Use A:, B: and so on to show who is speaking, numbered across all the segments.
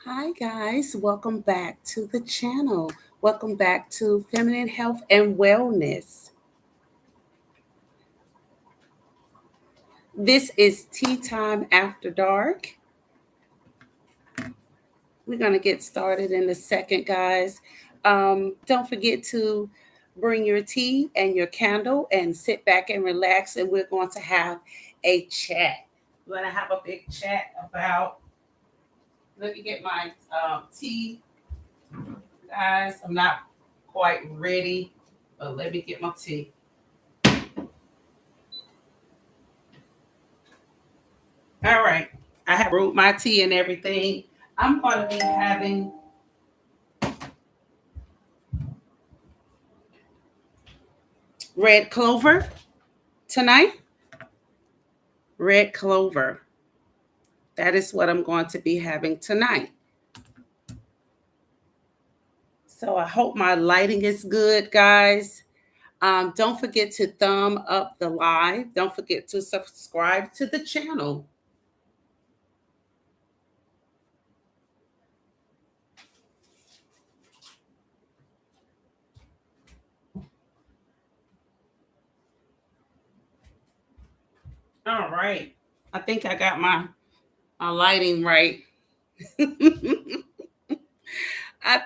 A: Hi, guys. Welcome back to the channel. Welcome back to Feminine Health and Wellness. This is Teatime After Dark. We're going to get started in a second, guys. Don't forget to bring your tea and your candle and sit back and relax, and we're going to have a chat. We're going to have a big chat about. Let me get my tea, guys. I'm not quite ready, but let me get my tea. All right. I have brewed my tea and everything. I'm going to be having red clover tonight. Red clover. That is what I'm going to be having tonight. So I hope my lighting is good, guys. Don't forget to thumb up the live. Don't forget to subscribe to the channel. All right. I think I got my lighting right. I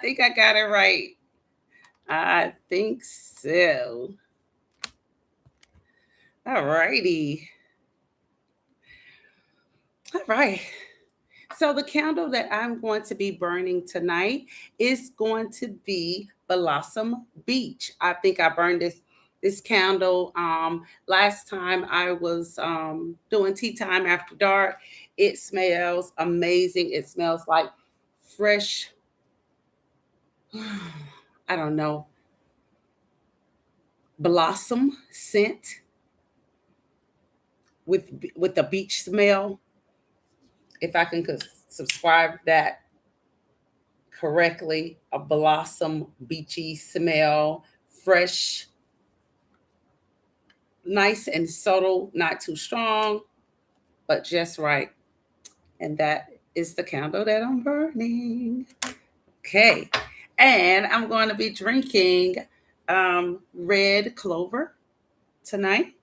A: think I got it right. I think so. All righty. All right. So the candle that I'm going to be burning tonight is going to be Blossom Beach. I think I burned this candle last time I was doing Tea Time After Dark. It smells amazing. It smells like fresh, I don't know, blossom scent with the beach smell. If I can subscribe that correctly, a blossom beachy smell, fresh, nice and subtle, not too strong, but just right. And that is the candle that I'm burning. Okay. And I'm going to be drinking red clover tonight.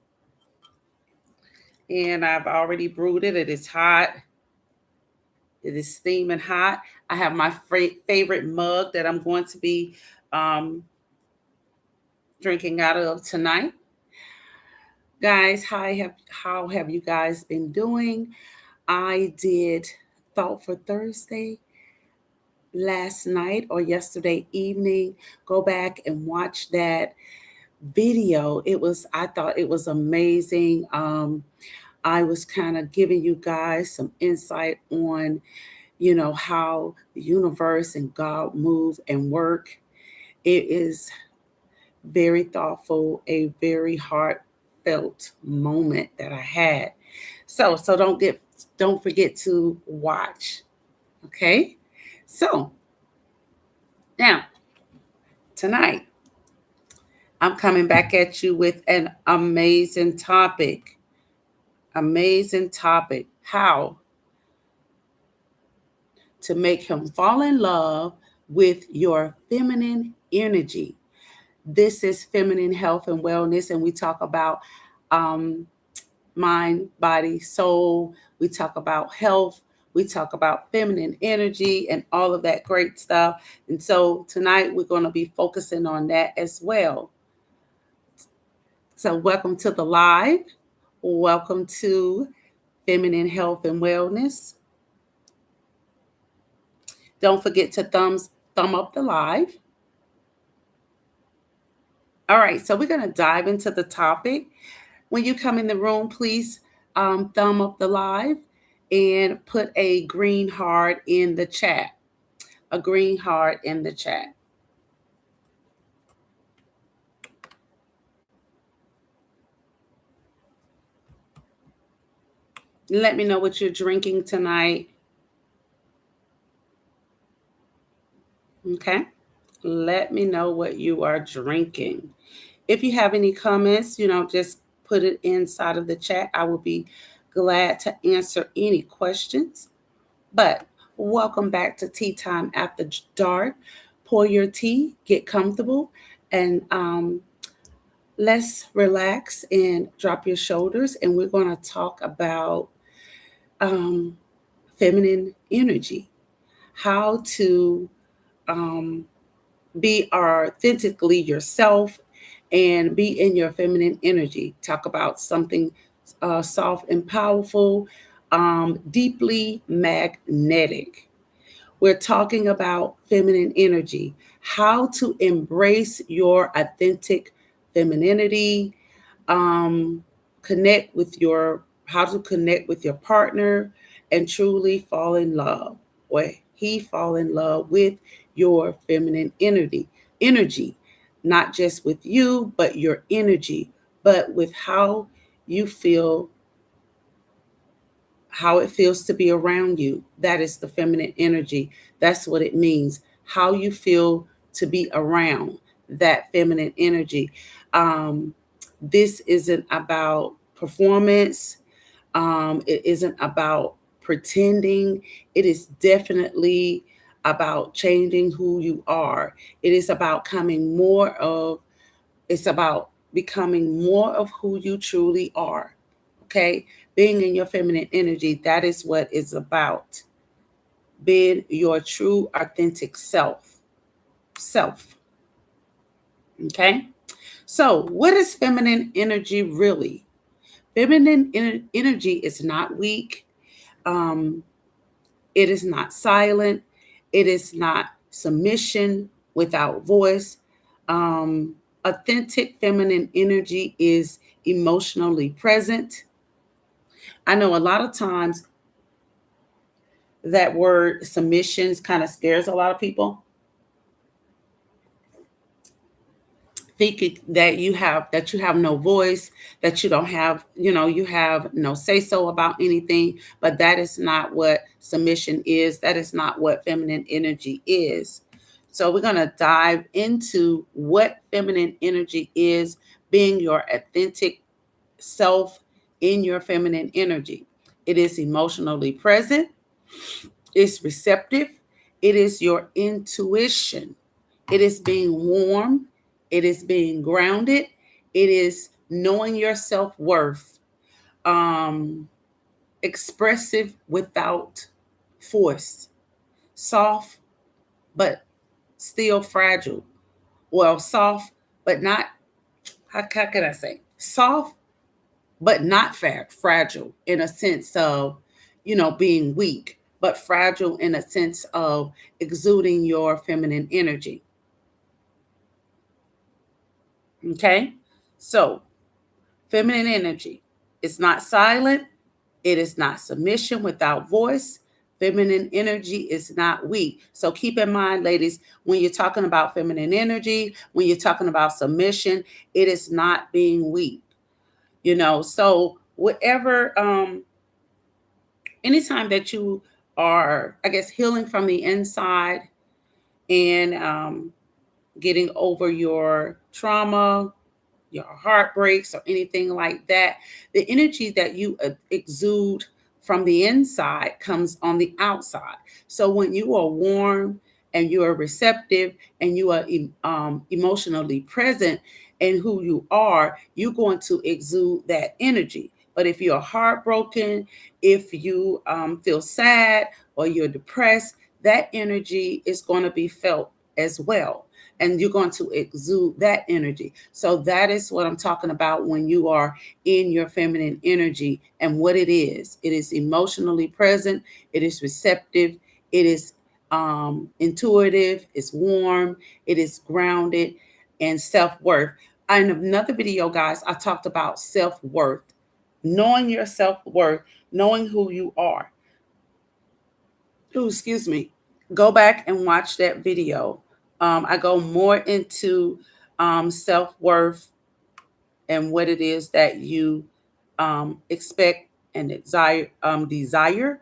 A: And I've already brewed it. It is hot. It is steaming hot. I have my favorite mug that I'm going to be um, drinking out of tonight. Guys, how have you guys been doing? I did Thought for Thursday last night or yesterday evening. Go back and watch that video. I thought it was amazing. I was kind of giving you guys some insight on, how the universe and God move and work. It is very thoughtful, a very heartfelt moment that I had. So don't forget to watch. Okay? So now tonight I'm coming back at you with an amazing topic. Amazing topic. How to make him fall in love with your feminine energy. This is Feminine Health and Wellness, and we talk about um, mind, body, soul. We talk about health. We talk about feminine energy and all of that great stuff. And so tonight we're going to be focusing on that as well. So, welcome to the live. Welcome to Feminine Health and Wellness. Don't forget to thumb up the live. All right, so we're going to dive into the topic. When you come in the room, please thumb up the live and put a green heart in the chat. A green heart in the chat. Let me know what you're drinking tonight. Okay. Let me know what you are drinking. If you have any comments, just put it inside of the chat. I will be glad to answer any questions. But Welcome back to Tea Time After Dark. Pour your tea, get comfortable, and let's relax and drop your shoulders. And we're going to talk about um, feminine energy, how to um, be authentically yourself and be in your feminine energy. Talk about something soft and powerful, deeply magnetic. We're talking about feminine energy, how to embrace your authentic femininity, um, connect with your, how to connect with your partner and truly fall in love, or he fall in love with your feminine energy, not just with you, but your energy, but with you feel how it feels to be around you. That is the feminine energy. That's what it means. How you feel to be around that feminine energy. Um, this isn't about performance. It isn't about pretending. It is definitely about changing who you are. It is about it's about becoming more of who you truly are. Okay? Being in your feminine energy, that is what it's about. Being your true, authentic self. Self. Okay? So, what is feminine energy really? Energy is not weak. Um, it is not silent. It is not submission without voice. Um, Authentic feminine energy is emotionally present. I know a lot of times that word submissions kind of scares a lot of people, thinking that you have no voice, that you don't have, you have no say so about anything. But that is not what submission is. That is not what feminine energy is. So we're going to dive into what feminine energy is, being your authentic self in your feminine energy. It is emotionally present, it's receptive, it is your intuition, it is being warm, it is being grounded, it is knowing your self worth, um, expressive without force, soft but still fragile. Well, soft but not, how can I say? Soft but not fragile in a sense of, being weak, but fragile in a sense of exuding your feminine energy. Okay? So, feminine energy is not silent, it is not submission without voice. Feminine energy is not weak. So keep in mind, ladies, when you're talking about feminine energy, when you're talking about submission, it is not being weak. So whatever, anytime that you are, I guess, healing from the inside and getting over your trauma, your heartbreaks, or anything like that, the energy that you exude from the inside comes on the outside. So when you are warm and you are receptive and you are emotionally present in who you are, you're going to exude that energy. But if you're heartbroken, if you feel sad or you're depressed, that energy is going to be felt as well, and you're going to exude that energy. So that is what I'm talking about when you are in your feminine energy and what it is. It is emotionally present, it is receptive, it is intuitive, it's warm, it is grounded, and self-worth. In another video, guys, I talked about self-worth, knowing your self-worth, knowing who you are. Oh, excuse me. Go back and watch that video. I go more into self worth and what it is that you expect and desire.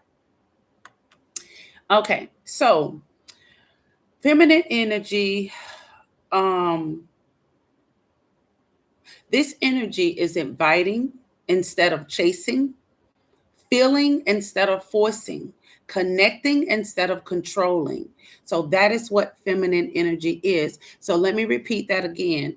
A: Okay, so feminine energy. Um, this energy is inviting instead of chasing, feeling instead of forcing, connecting instead of controlling. So that is what feminine energy is. So let me repeat that again.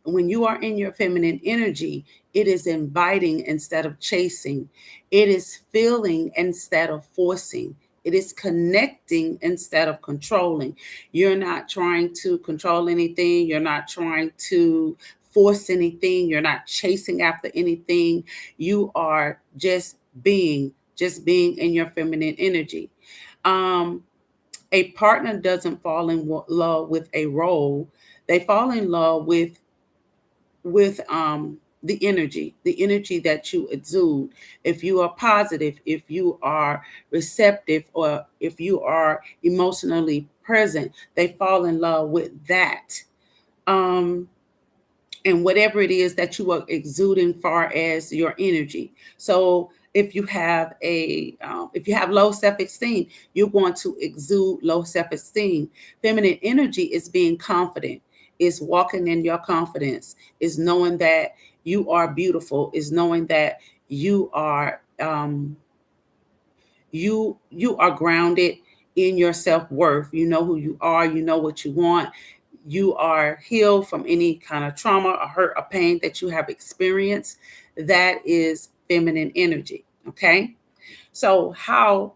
A: When you are in your feminine energy, it is inviting instead of chasing. It is feeling instead of forcing. It is connecting instead of controlling. You're not trying to control anything. You're not trying to force anything. You're not chasing after anything. You are just being in your feminine energy. Um, a partner doesn't fall in love with a role. They fall in love with the energy that you exude. If you are positive, if you are receptive, or if you are emotionally present, they fall in love with that. Um, and whatever it is that you are exuding far as your energy. So if you have low self-esteem, you're going to exude low self-esteem. Feminine energy is being confident, is walking in your confidence, is knowing that you are beautiful, is knowing that you are grounded in your self-worth. You know who you are, you know what you want, you are healed from any kind of trauma or hurt or pain that you have experienced. That is feminine energy. Okay. So how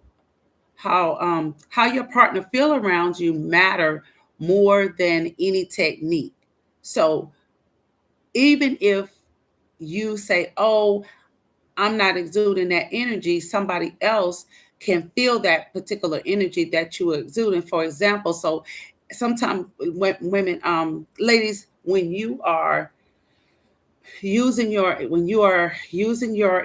A: your partner feel around you matter more than any technique. So even if you say, oh, I'm not exuding that energy, somebody else can feel that particular energy that you are exuding. For example, so sometimes women, ladies, when you are using your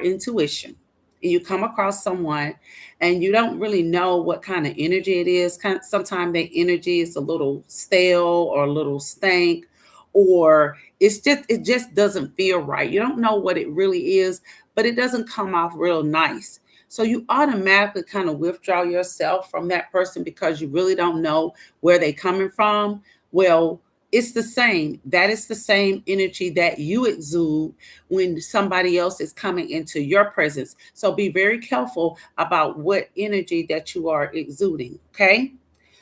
A: intuition and you come across someone and you don't really know what kind of energy it is, sometimes that energy is a little stale or a little stank, or it just doesn't feel right. You don't know what it really is, but it doesn't come off real nice. So you automatically kind of withdraw yourself from that person because you really don't know where they're coming from. Well, it's the same. That is the same energy that you exude when somebody else is coming into your presence. So be very careful about what energy that you are exuding. Okay.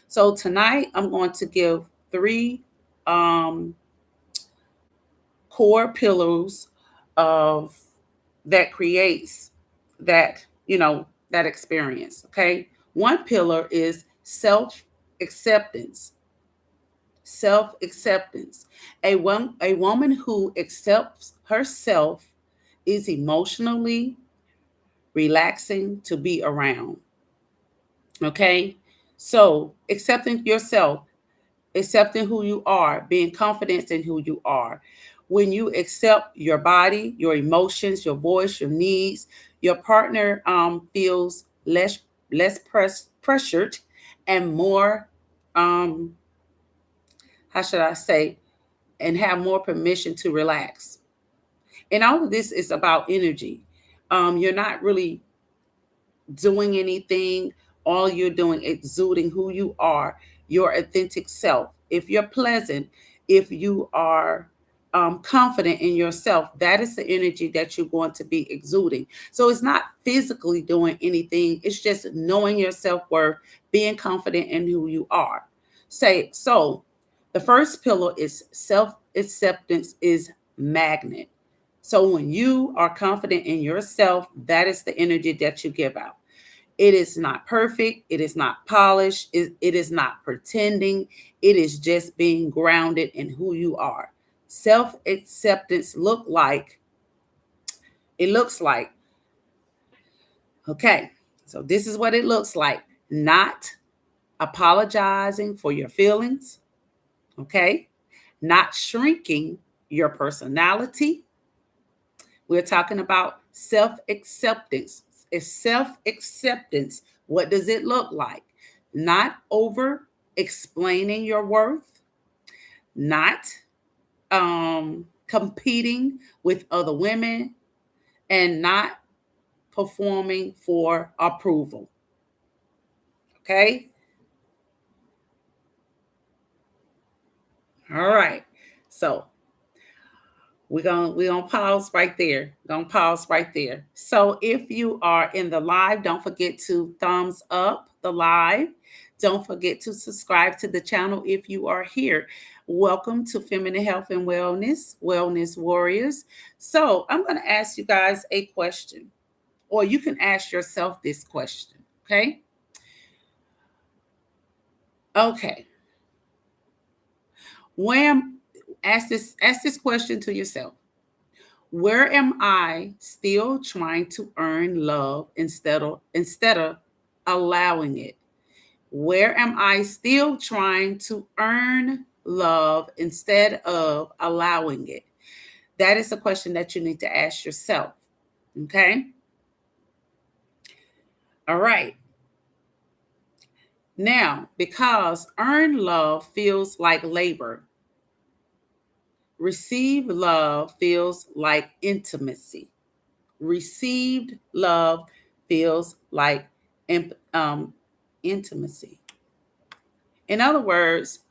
A: So tonight I'm going to give three um, core pillars of that creates that, that experience. Okay. One pillar is self acceptance. Self acceptance. A woman who accepts herself is emotionally relaxing to be around. Okay. So accepting yourself, accepting who you are, being confident in who you are. When you accept your body, your emotions, your voice, your needs, your partner feels pressured and more, um, how should I say, and have more permission to relax. And all of this is about energy. You're not really doing anything. All you're doing is exuding who you are, your authentic self. If you're pleasant, if you are confident in yourself, that is the energy that you're going to be exuding. So it's not physically doing anything. It's just knowing your self-worth, being confident in who you are. So the first pillar is self-acceptance is magnet. So when you are confident in yourself, that is the energy that you give out. It is not perfect. It is not polished. It is not pretending. It is just being grounded in who you are. Self acceptance looks like, okay, so this is what it looks like. Not apologizing for your feelings, okay? Not shrinking your personality. We're talking about self acceptance. Is self acceptance, what does it look like? Not over explaining your worth, not competing with other women, and not performing for approval. Okay. All right. So We're gonna pause right there. Gonna pause right there. So if you are in the live, don't forget to thumbs up the live. Don't forget to subscribe to the channel if you are here. Welcome to Feminine Health and Wellness, Wellness Warriors. So I'm gonna ask you guys a question, or you can ask yourself this question. Okay. Okay. When ask this question to yourself. Where am I still trying to earn love instead of allowing it? Where am I still trying to earn love instead of allowing it? That is a question that you need to ask yourself. Okay? All right. Now, because earn love feels like labor, receive love feels like intimacy. Received love feels like intimacy. In other words,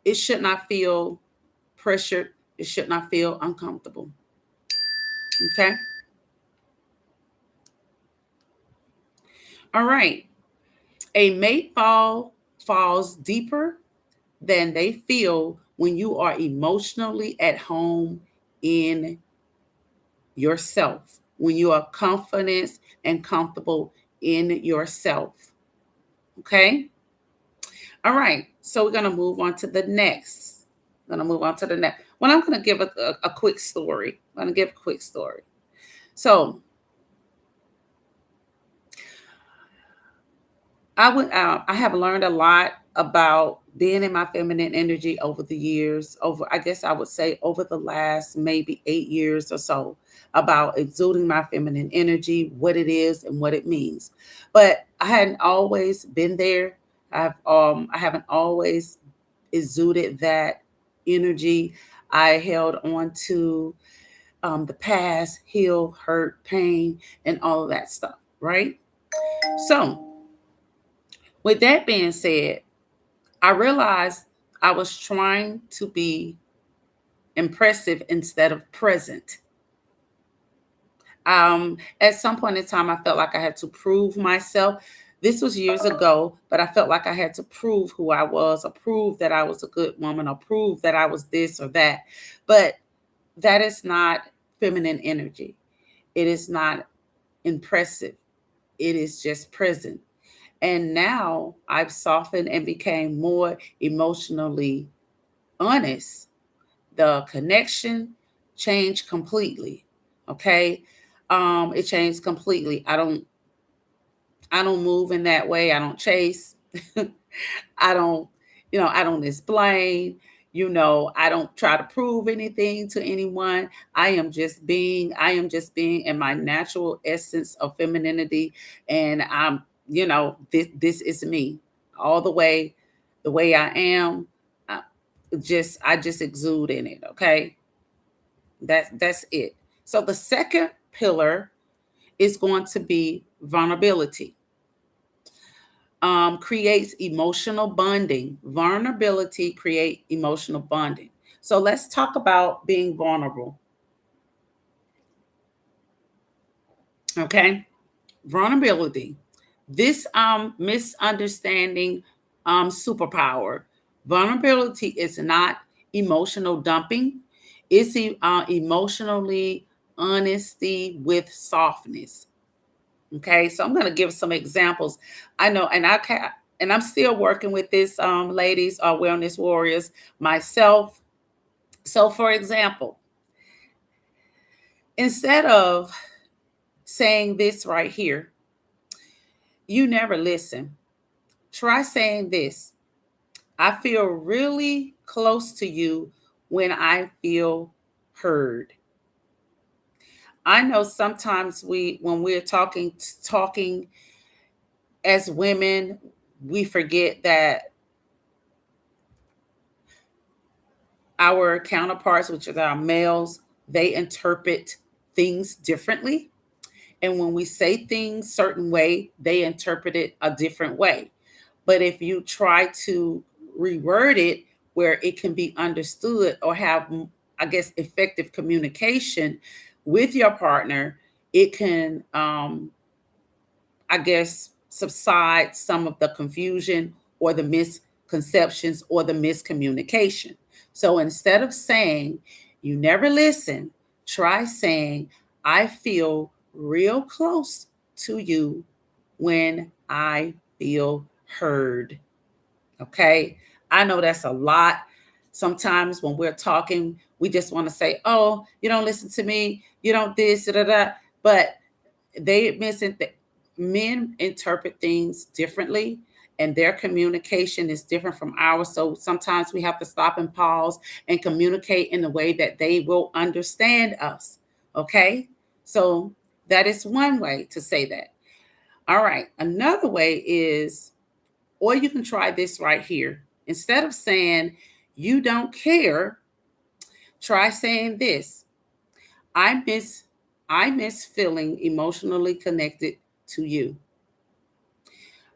A: it should not feel pressured. It should not feel uncomfortable. Okay. All right. A mate falls deeper than they feel when you are emotionally at home in yourself, when you are confident and comfortable in yourself. Okay. All right. So we're going to move on to the next. I'm going to move on to the next. Well, I'm going to give a quick story. I'm going to give a quick story. So I have learned a lot about being in my feminine energy over the years, I guess I would say over the last maybe 8 years or so, about exuding my feminine energy, what it is and what it means. But I hadn't always been there. I haven't always exuded that energy. I held on to the past, heal, hurt, pain, and all of that stuff, right? So, with that being said, I realized I was trying to be impressive instead of present. At some point in time, I felt like I had to prove myself. This was years ago, but I felt like I had to prove who I was, or prove that I was a good woman, or prove that I was this or that. But that is not feminine energy. It is not impressive. It is just present. And now I've softened and became more emotionally honest. The connection changed completely. Okay. It changed completely. I don't move in that way. I don't chase. I don't, I don't explain. I don't try to prove anything to anyone. I am just being in my natural essence of femininity. And this is me all the way I am. I I just exude in it. Okay. That's it. So the second pillar is going to be vulnerability. Creates emotional bonding. Vulnerability create emotional bonding. So let's talk about being vulnerable. Okay, vulnerability. This misunderstanding superpower. Vulnerability is not emotional dumping. It's emotionally honesty with softness. Okay, so I'm going to give some examples. I know, and I'm still working with this, ladies, wellness warriors, myself. So, for example, instead of saying this right here, you never listen. Try saying this. I feel really close to you when I feel heard. I know sometimes when we're talking as women, we forget that our counterparts, which are our males, they interpret things differently. And when we say things certain way, they interpret it a different way. But if you try to reword it where it can be understood, or have I guess, effective communication with your partner, it can, I guess, subside some of the confusion or the misconceptions or the miscommunication. So instead of saying, you never listen, try saying, I feel real close to you when I feel heard. Okay. I know that's a lot. Sometimes when we're talking, we just want to say, oh, you don't listen to me. You don't this, da, da, da. But they missing that men interpret things differently and their communication is different from ours. So sometimes we have to stop and pause and communicate in a way that they will understand us. Okay. So that is one way to say that. All right. Another way is, or you can try this right here. Instead of saying, you don't care, try saying this. I miss I miss feeling emotionally connected to you.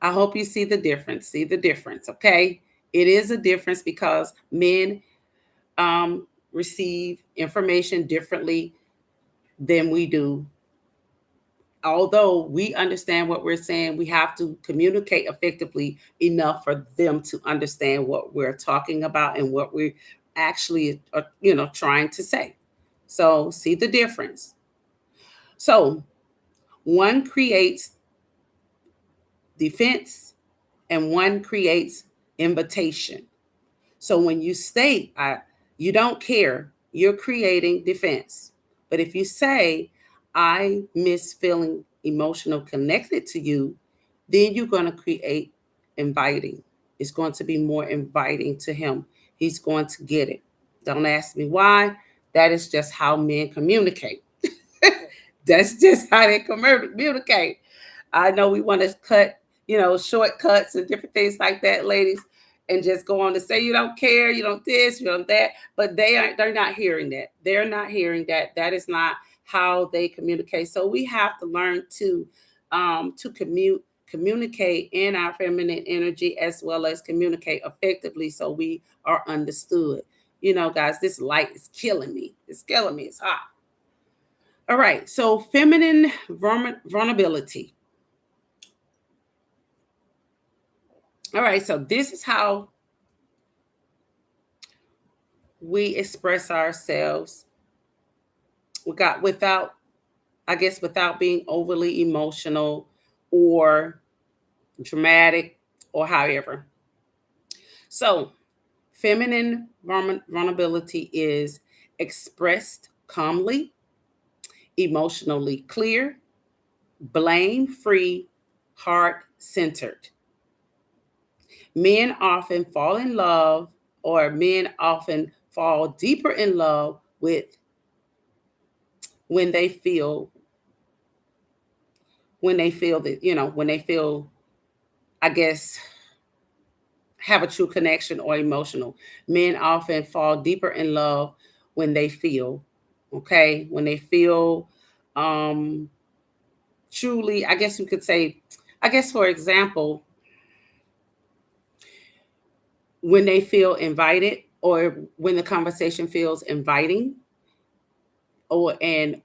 A: I hope you see the difference. See the difference, okay? It is a difference because men receive information differently than we do. Although we understand what we're saying, we have to communicate effectively enough for them to understand what we're talking about and what we actually are, trying to say. So, see the difference. So, one creates defense and one creates invitation. So when you state you don't care, you're creating defense. But if you say, I miss feeling emotional connected to you, then you're going to create inviting. It's going to be more inviting to him. He's going to get it. Don't ask me why. That is just how men communicate. That's just how they communicate. I know we want to cut, shortcuts and different things like that, ladies, and just go on to say you don't care, you don't this, you don't that. But they're not hearing that. They're not hearing that. That is not how they communicate. So we have to learn to communicate in our feminine energy as well as communicate effectively so we are understood. Guys, this light is killing me. It's killing me. It's hot. All right. So feminine vulnerability. All right, so this is how we express ourselves. We got without, I guess, without being overly emotional or dramatic or however. So, feminine vulnerability is expressed calmly, emotionally clear, blame free, heart centered. Men often fall in love, or men often fall deeper in love with when they feel that when they feel, I guess, have a true connection or emotional. Men often fall deeper in love when they feel, okay, when they feel um truly, I guess you could say, I guess, for example, when they feel invited, or when the conversation feels inviting, or and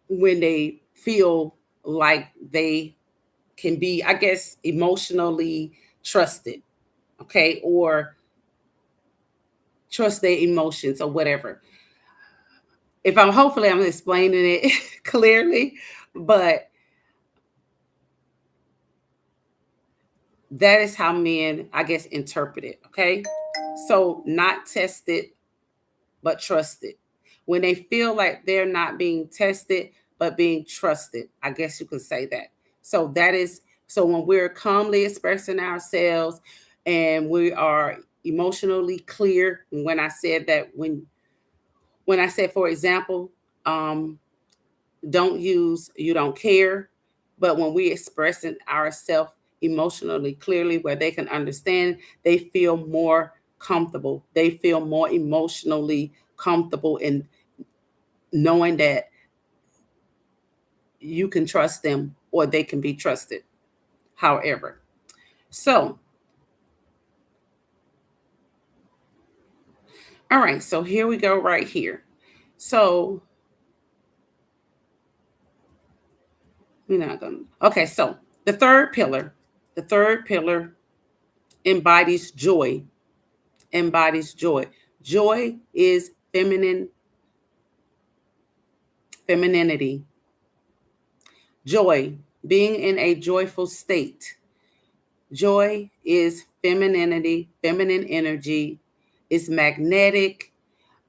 A: when they feel like they can be, I guess, emotionally trusted, okay, or trust their emotions or whatever. If I'm hopefully I'm explaining it clearly, but that is how men, I guess, interpret it. Okay. So not tested, but trusted. When they feel like they're not being tested, but being trusted, I guess you could say that. So that is, so when we're calmly expressing ourselves and we are emotionally clear, when I said that, when I said, for example, don't use you don't care, but when we expressing ourselves emotionally clearly where they can understand, they feel more comfortable. They feel more emotionally comfortable in knowing that you can trust them or they can be trusted. However, so all right, so here we go right here. So we're not going to. Okay, so the third pillar, the third pillar embodies joy. Embodies joy. Joy is femininity. Joy, being in a joyful state. Joy is femininity, feminine energy. It's magnetic.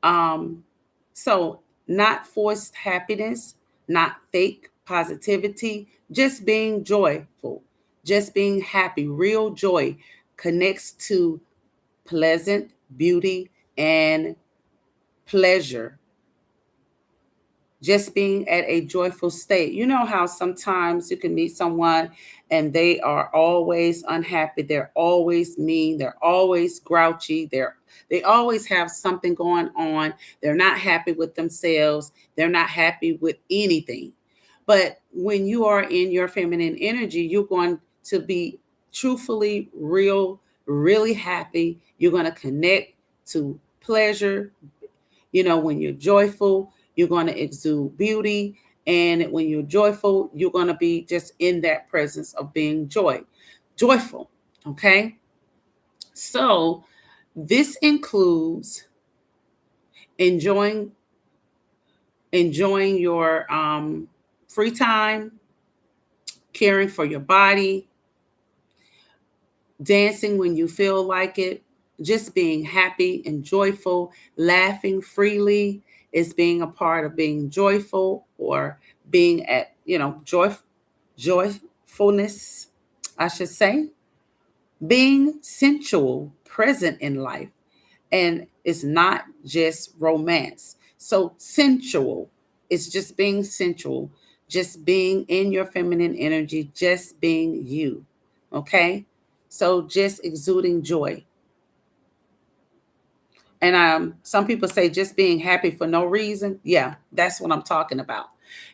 A: Um, so not forced happiness, not fake positivity, just being joyful, just being happy. Real joy connects to pleasant beauty and pleasure, just being at a joyful state. You know how sometimes you can meet someone and they are always unhappy, they're always mean, they're always grouchy, they always have something going on. They're not happy with themselves, they're not happy with anything. But when you are in your feminine energy, you're going to be truthfully real, really happy. You're going to connect to pleasure. You know, when you're joyful, you're going to exude beauty. And when you're joyful, you're going to be just in that presence of being joyful. Okay. So this includes enjoying, enjoying your free time, caring for your body, dancing when you feel like it, just being happy and joyful, laughing freely is being a part of being joyful, or being at, joyfulness, I should say. Being sensual, present in life, and it's not just romance. So sensual, it's just being sensual, just being in your feminine energy, just being you. Okay? So just exuding joy. And some people say just being happy for no reason. Yeah, that's what I'm talking about.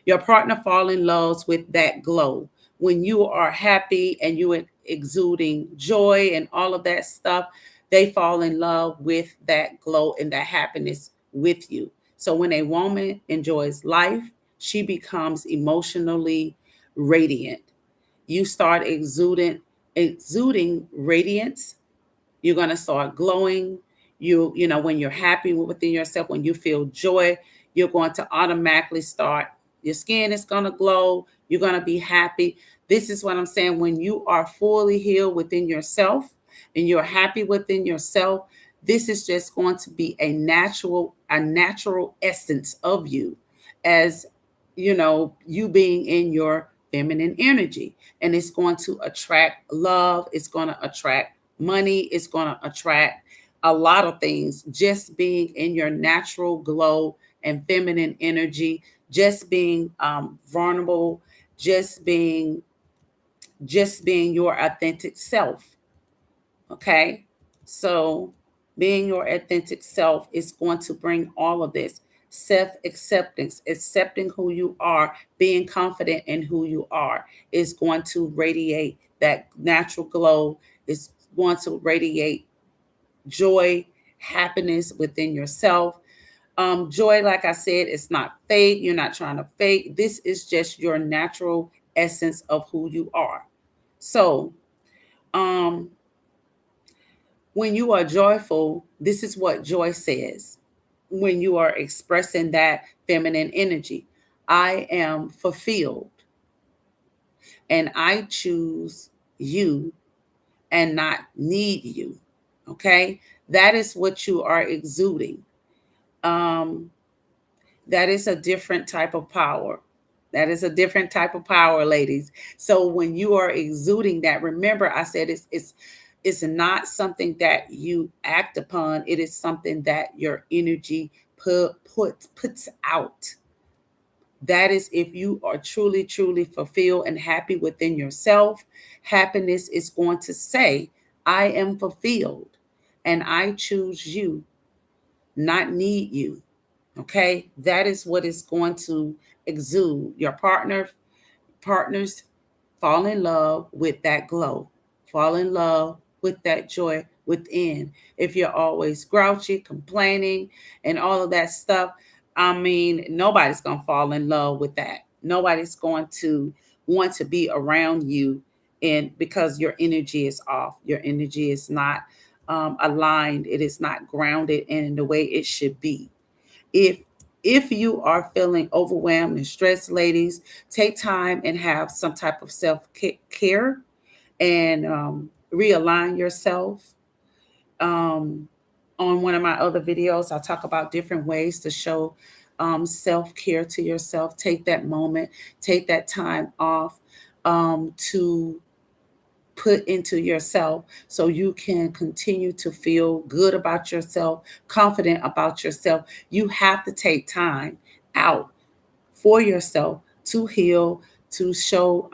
A: Your partner fall in love with that glow. When you are happy and you are exuding joy and all of that stuff, they fall in love with that glow and that happiness with you. So when a woman enjoys life, she becomes emotionally radiant. You start exuding radiance. You're going to start glowing. You know, when you're happy within yourself, when you feel joy, you're going to automatically start, your skin is going to glow, you're going to be happy. This is what I'm saying. When you are fully healed within yourself and you're happy within yourself, this is just going to be a natural essence of you, as you being in your feminine energy. And it's going to attract love, it's going to attract money, it's going to attract a lot of things, just being in your natural glow and feminine energy, just being vulnerable, just being your authentic self. Okay. So being your authentic self is going to bring all of this: self acceptance, accepting who you are, being confident in who you are, is going to radiate that natural glow, is going to radiate joy, happiness within yourself. Joy, like I said, it's not fake. You're not trying to fake. This is just your natural essence of who you are. So, um, when you are joyful, this is what joy says. When you are expressing that feminine energy, I am fulfilled and I choose you and not need you. Okay. That is what you are exuding. Um, that is a different type of power. That is a different type of power, ladies. So when you are exuding that, remember I said it's not something that you act upon. It is something that your energy puts out. That is, if you are truly, truly fulfilled and happy within yourself, happiness is going to say, I am fulfilled and I choose you, not need you. Okay, that is what is going to exude. Your partners fall in love with that glow, fall in love with that joy within. If you're always grouchy, complaining, and all of that stuff, I mean, nobody's going to fall in love with that. Nobody's going to want to be around you, and because your energy is off, your energy is not aligned, it is not grounded in the way it should be. If if you are feeling overwhelmed and stressed, ladies, take time and have some type of self care and realign yourself. Um, on one of my other videos, I talk about different ways to show self care to yourself. Take that moment, take that time off to put into yourself so you can continue to feel good about yourself, confident about yourself. You have to take time out for yourself to heal, to show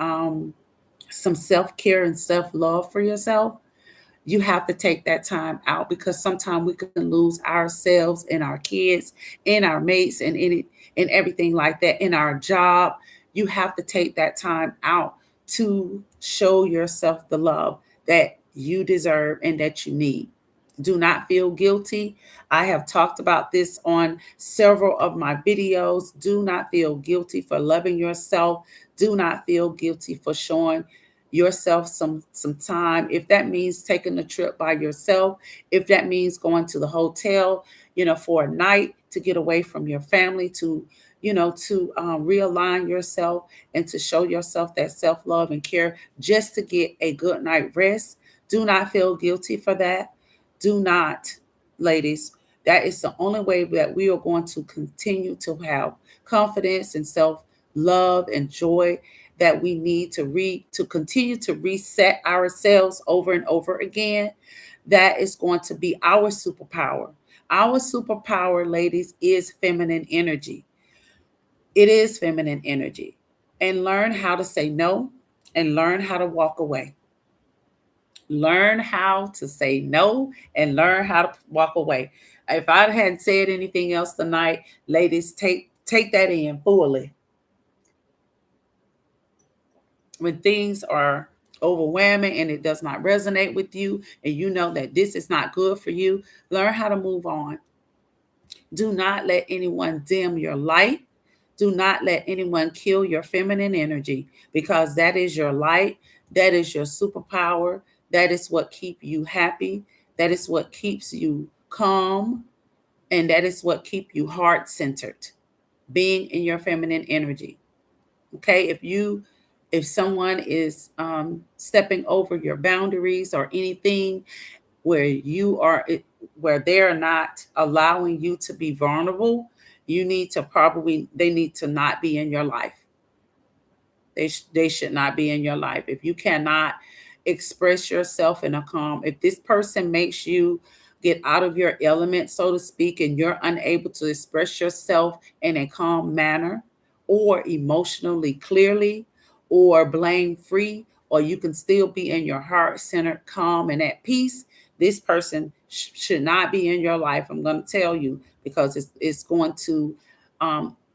A: some self care and self love for yourself. You have to take that time out because sometimes we can lose ourselves and our kids and our mates and any and everything like that in our job. You have to take that time out to show yourself the love that you deserve and that you need. Do not feel guilty. I have talked about this on several of my videos. Do not feel guilty for loving yourself. Do not feel guilty for showing yourself some time. If that means taking a trip by yourself, if that means going to the hotel, for a night to get away from your family, to realign yourself and to show yourself that self-love and care just to get a good night rest. Do not feel guilty for that. Do not, ladies. That is the only way that we are going to continue to have confidence and self-love and joy that we need to continue to reset ourselves over and over again. That is going to be our superpower. Our superpower, ladies, is feminine energy. It is feminine energy. And learn how to say no and learn how to walk away. Learn how to say no and learn how to walk away. If I hadn't said anything else tonight, ladies, take that in fully. When things are overwhelming and it does not resonate with you and you know that this is not good for you, learn how to move on. Do not let anyone dim your light. Do not let anyone kill your feminine energy because that is your light. That is your superpower. That is what keeps you happy. That is what keeps you calm. And that is what keeps you heart centered, being in your feminine energy. Okay, if someone is stepping over your boundaries or anything where you are where they're not allowing you to be vulnerable, they need to not be in your life. They should not be in your life. If you cannot express yourself in a calm, if this person makes you get out of your element, so to speak, and you're unable to express yourself in a calm manner or emotionally clearly or blame free, or you can still be in your heart centered, calm, and at peace, this person should not be in your life. I'm going to tell you because it's going to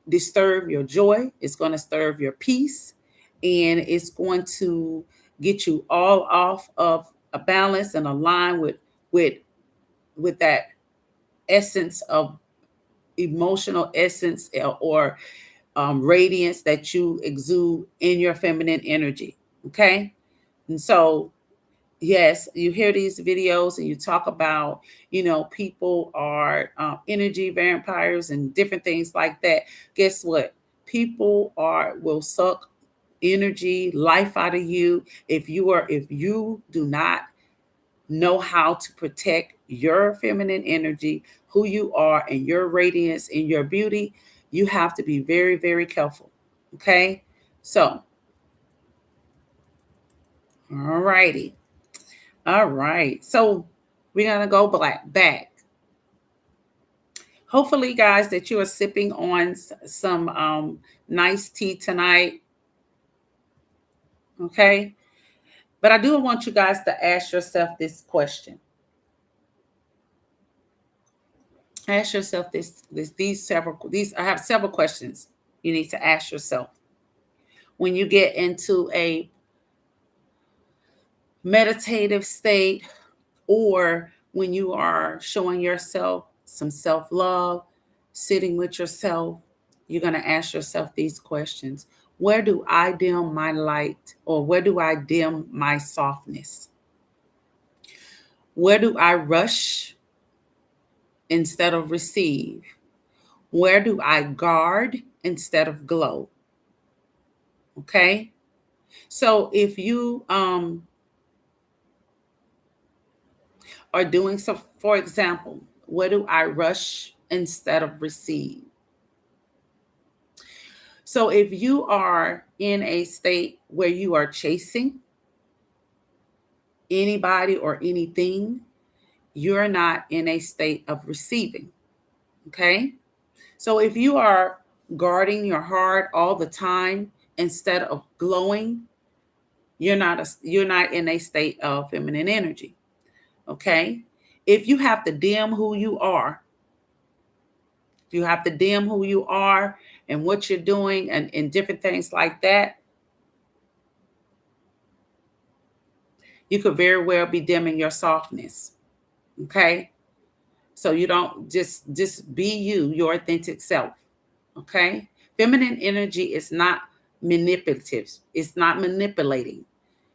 A: disturb your joy, it's going to disturb your peace, and it's going to get you all off of a balance and align with with that essence of emotional essence or radiance that you exude in your feminine energy. Okay, and so yes, you hear these videos and you talk about, people are energy vampires and different things like that. Guess what? People will suck energy, life out of you if you do not know how to protect your feminine energy, who you are, and your radiance and your beauty. You have to be very, very careful. Okay, so all righty. All right. So we're gonna go back. Hopefully, guys, that you are sipping on some nice tea tonight. Okay. But I do want you guys to ask yourself this question. Ask yourself these. I have several questions you need to ask yourself when you get into a meditative state or when you are showing yourself some self love, sitting with yourself, you're going to ask yourself these questions. Where do I dim my light, or where do I dim my softness? Where do I rush instead of receive? Where do I guard instead of glow? Okay. So if you are doing so, for example, where do I rush instead of receive? So if you are in a state where you are chasing anybody or anything, you're not in a state of receiving. Okay. So if you are guarding your heart all the time instead of glowing, you're not in a state of feminine energy. Okay. If you have to dim who you are, if you have to dim who you are and what you're doing and different things like that, you could very well be dimming your softness. Okay. So you don't just be you, your authentic self. Okay. Feminine energy is not manipulative. It's not manipulating.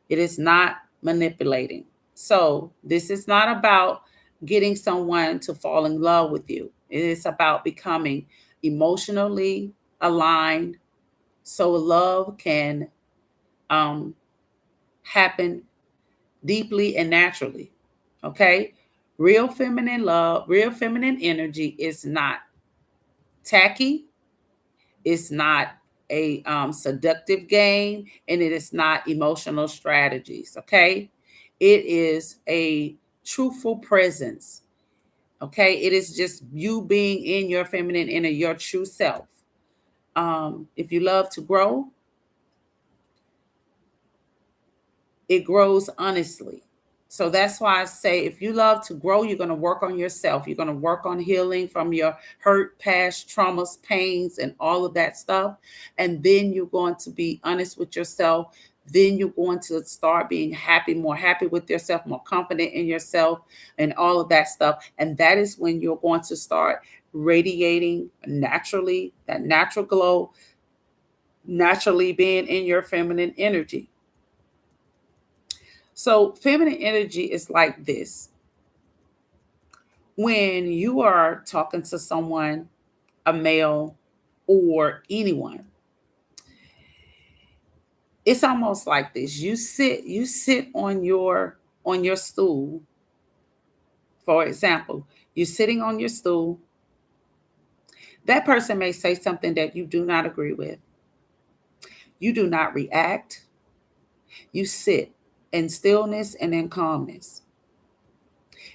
A: It is not manipulating. So this is not about getting someone to fall in love with you. It is about becoming emotionally aligned so love can um, happen deeply and naturally. Okay. Real feminine love, real feminine energy is not tacky. It's not a seductive game, and it is not emotional strategies. Okay. It is a truthful presence. Okay. It is just you being in your feminine inner, your true self. If you love to grow, it grows honestly. So that's why I say if you love to grow, you're going to work on yourself. You're going to work on healing from your hurt, past traumas, pains, and all of that stuff. And then you're going to be honest with yourself. Then you're going to start being happy, more happy with yourself, more confident in yourself, and all of that stuff. And that is when you're going to start radiating naturally, that natural glow, naturally being in your feminine energy. So, feminine energy is like this. When you are talking to someone, a male or anyone, it's almost like this. You sit on your stool. For example, you're sitting on your stool. That person may say something that you do not agree with. You do not react. You sit in stillness and in calmness.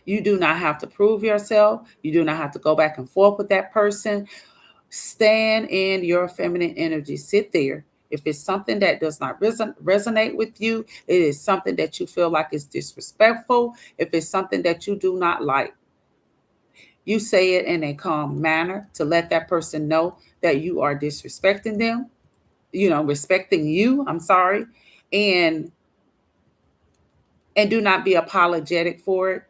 A: You do not have to prove yourself. You do not have to go back and forth with that person. Stand in your feminine energy. Sit there. If it's something that does not resonate with you, it is something that you feel like is disrespectful. If it's something that you do not like, you say it in a calm manner to let that person know that you are disrespecting them, respecting you. I'm sorry. And do not be apologetic for it.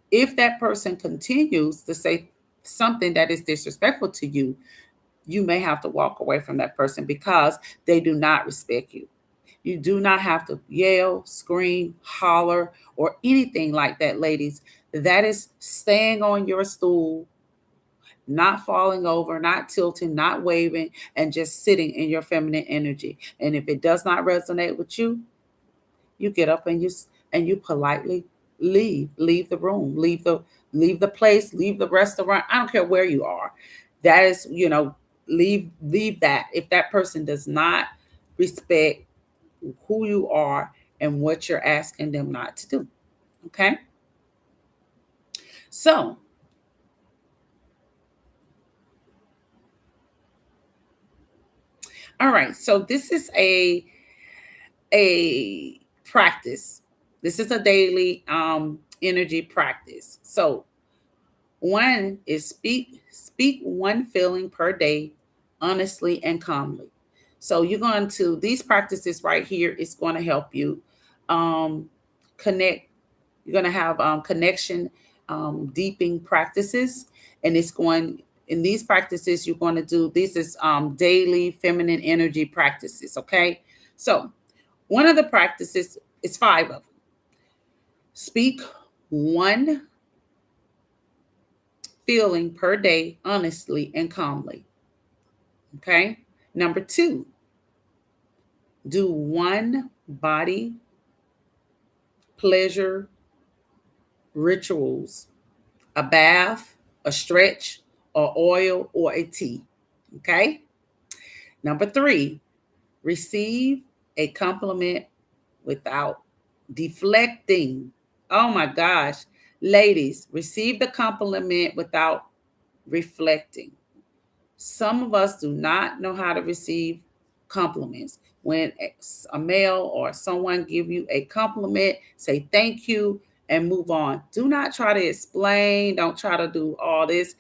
A: If that person continues to say something that is disrespectful to you, you may have to walk away from that person because they do not respect you. You do not have to yell, scream, holler, or anything like that, ladies. That is staying on your stool, not falling over, not tilting, not waving, and just sitting in your feminine energy. And if it does not resonate with you, you get up and you politely leave the room, leave the place, leave the restaurant. I don't care where you are. That is, leave that. If that person does not respect who you are and what you're asking them not to do. Okay? So, all right. So this is a practice. This is a daily energy practice. So, one is speak one feeling per day, honestly and calmly. So you're going to these practices right here is going to help you um, connect. You're going to have connection deeping practices, and in these practices you're going to do, this is daily feminine energy practices, okay? So one of the practices is 5 of them. Speak one feeling per day honestly and calmly, okay? Number 2, do one body pleasure rituals, a bath, a stretch, or oil, or a tea, okay? Number 3, receive a compliment without deflecting. Oh my gosh. Ladies, receive the compliment without reflecting. Some of us do not know how to receive compliments. When a male or someone give you a compliment, say thank you and move on. Do not try to explain. Don't try to do all this.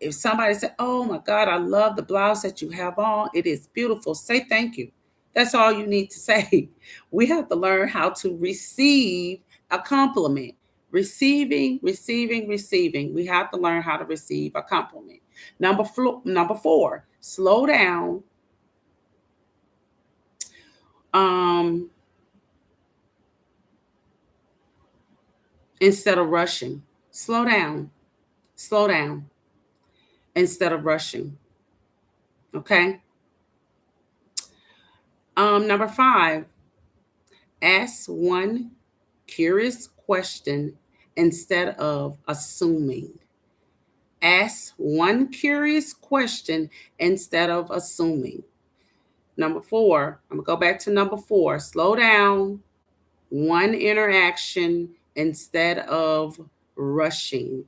A: If somebody said, "Oh my God, I love the blouse that you have on. It is beautiful," say thank you. That's all you need to say. We have to learn how to receive a compliment. Receiving, receiving, receiving. We have to learn how to receive a compliment. Number 4, slow down. Um, Instead of rushing. Slow down. Slow down instead of rushing. Okay. Number 5, ask one curious question instead of assuming. Ask one curious question instead of assuming. Number 4, I'm going to go back to number 4. Slow down, one interaction instead of rushing.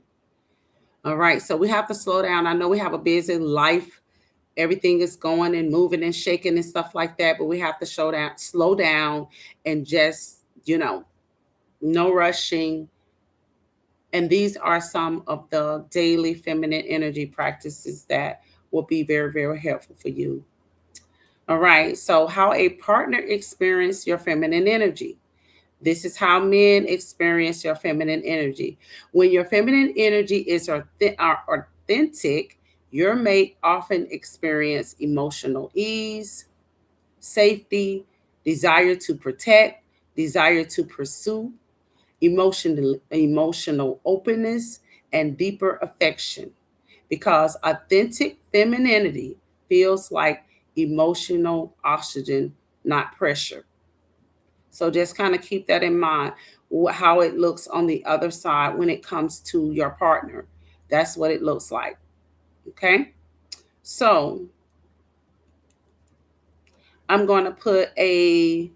A: All right, so we have to slow down. I know we have a busy life. Everything is going and moving and shaking and stuff like that, but we have to slow down, and just, no rushing. And these are some of the daily feminine energy practices that will be very, very helpful for you. All right. So, how a partner experience your feminine energy. This is how men experience your feminine energy. When your feminine energy is authentic, your mate often experience emotional ease, safety, desire to protect, desire to pursue, emotional openness, and deeper affection, because authentic femininity feels like emotional oxygen, not pressure. So just kind of keep that in mind, how it looks on the other side when it comes to your partner. That's what it looks like. Okay. So I'm going to put a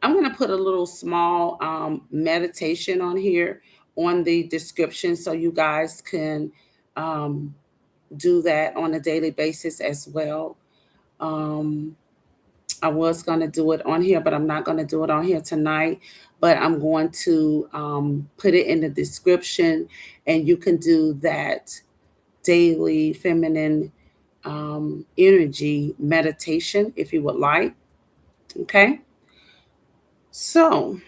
A: I'm going to put a little small meditation on here on the description, so you guys can um, do that on a daily basis as well. Um, I was going to do it on here, but I'm not going to do it on here tonight. But I'm going to put it in the description, and you can do that daily feminine energy meditation if you would like. Okay. So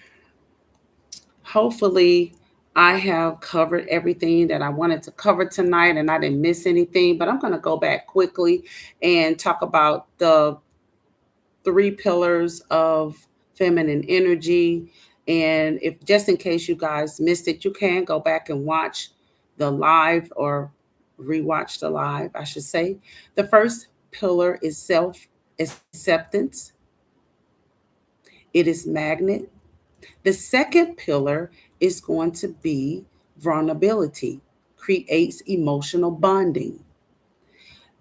A: hopefully I have covered everything that I wanted to cover tonight, and I didn't miss anything. But I'm going to go back quickly and talk about the 3 pillars of feminine energy. And if, just in case you guys missed it, you can go back and watch the live, or rewatch the live, I should say. The first pillar is self acceptance, it is magnet. The second pillar is going to be vulnerability, creates emotional bonding.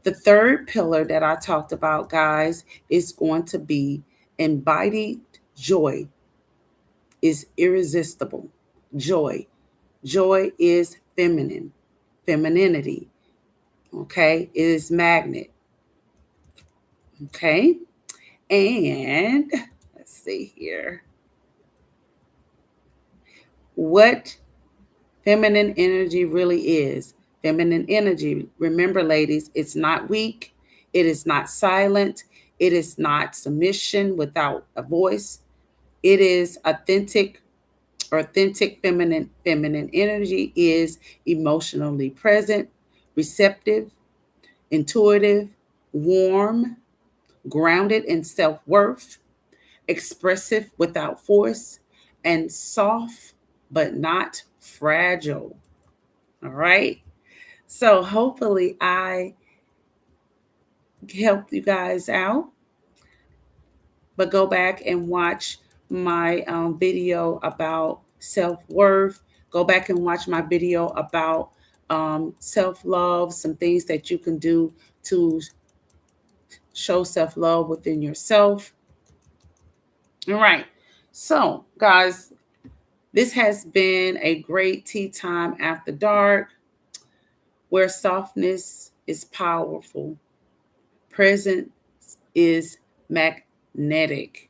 A: The third pillar that I talked about, guys, is going to be embodied joy, is irresistible. Joy. Joy is feminine, femininity. Okay. It is magnet. Okay. And let's see here. What feminine energy really is. Feminine energy, remember, ladies, it's not weak, it is not silent, it is not submission without a voice. It is authentic Authentic feminine energy is emotionally present, receptive, intuitive, warm, grounded in self-worth, expressive without force, and soft but not fragile. All right. So hopefully I helped you guys out. But go back and watch my video about self-worth. Go back and watch my video about self-love, some things that you can do to show self-love within yourself. All right. So, guys, this has been a great tea time after dark where softness is powerful, presence is magnetic.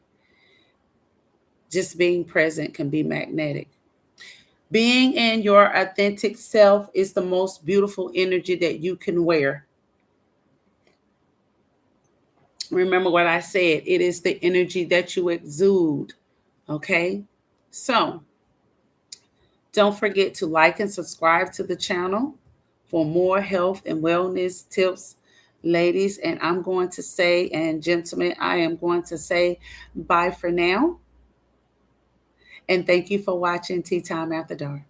A: Just being present can be magnetic. Being in your authentic self is the most beautiful energy that you can wear. Remember what I said, it is the energy that you exude. Okay? So, don't forget to like and subscribe to the channel for more health and wellness tips, ladies. And I'm going to say, and gentlemen, I am going to say bye for now. And thank you for watching Tea Time After Dark.